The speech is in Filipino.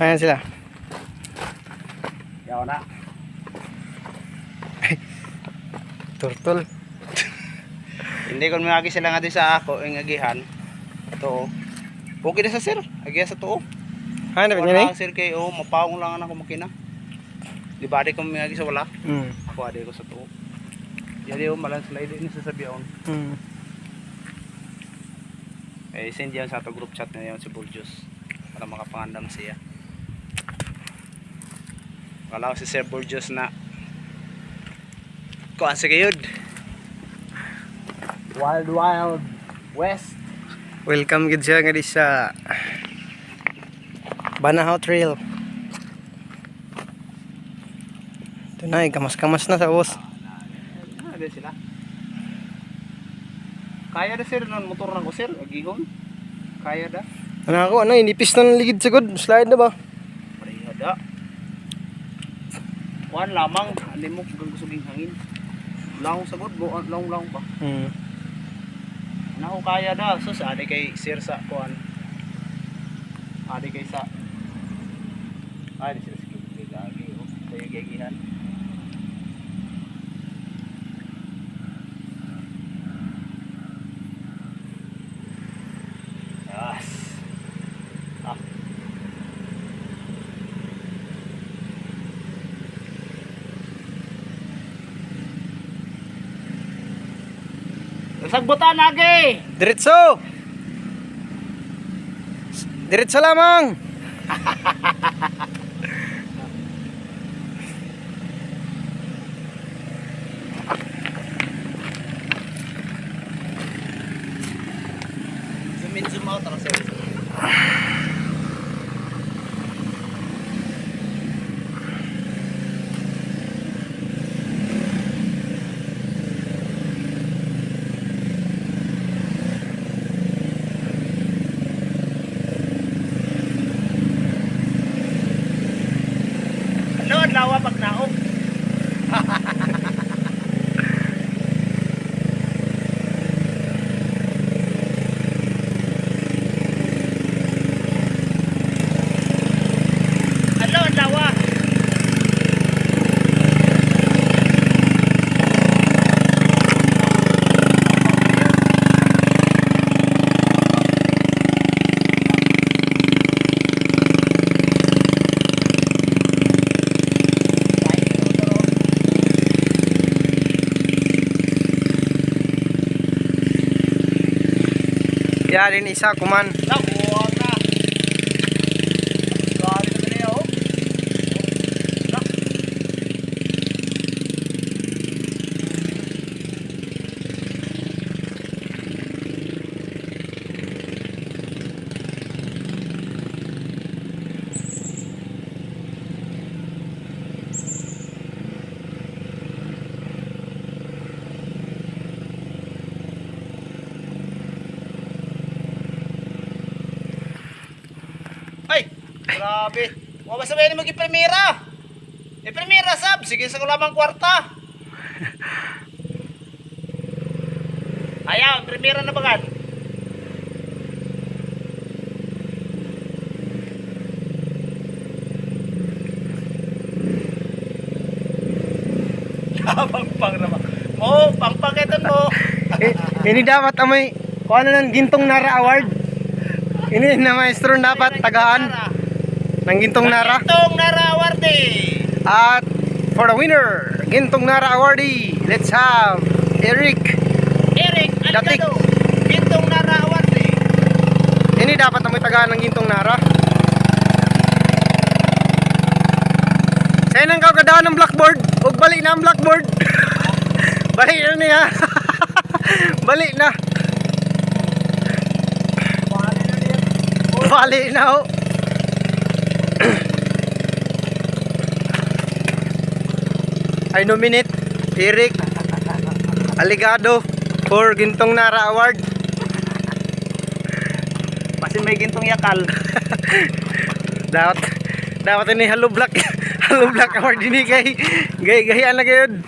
Ayan sila. Yaw na. Turtle. Hindi ko may agi sila nga di sa ako ang agihan. Ito. Okay na sa sir. Agihan sa to. Ano ba Wala yan sir kay mapawong lang ako makina. Di ba di ko may agi sa wala? Ako adi ko sa to. Jadi malan slide ini sasabihan. Eh send yan sa ato group chat na yan si Burjos para makapangandam siya. Wala si Sir Burjos na kuan sa gayud. Wild West. Welcome gid siya nga di sa Banahaw Trail. Ito na, kamas-kamas na sa boss. Ada sila. Kaya da sir ng motor na ko sir, agihon. Kaya da. Ano ako, inipis na ng ligid sa good. Slide na ba? Pareha da. Kuan lamang, ani mo kung gusto ging hangin. Lang sa good, lang ba? Ano kaya da, sus adi kay sir sa kuan. Adi kay sa. Ay, di sir sige gagi oh. Tayo gagihan. Yes. Ah. Sagbutan lagi. Diretso! Diretso lamang! Zoom out ang sir. Ano, lawa pag naog. Ano, lawa. Yan, isa kuman. Nakuha na. Gali na niya oh. Ay, grabe. Wa ba sabihin mo gi-primera? I-primera sab, sige sa kulamang kwarta. Ayaw, primera na bagan. Pangpang naman. Mo, pangpang ito mo. Ini dapat amoy kung ano ng Gintong Nara Award. Ini na maestro dapat tagaan ng Gintong Nara. Gintong Nara Award At for the winner, Gintong Nara Awardee, let's have Eric. Datik. Alcado. Gintong Nara Award Ini dapat amoy tagaan ng Gintong Nara. Sa'yo nang kakadaan ng blackboard. Huwag balik na ang blackboard. Balik na niya. Balik na. Balik na oh. I nominate Eric Aligado for Gintong Nara Award. Basin may gintong yakal. Dapat ini Hello Black Hello Black Award ini kay gayaan na gayud.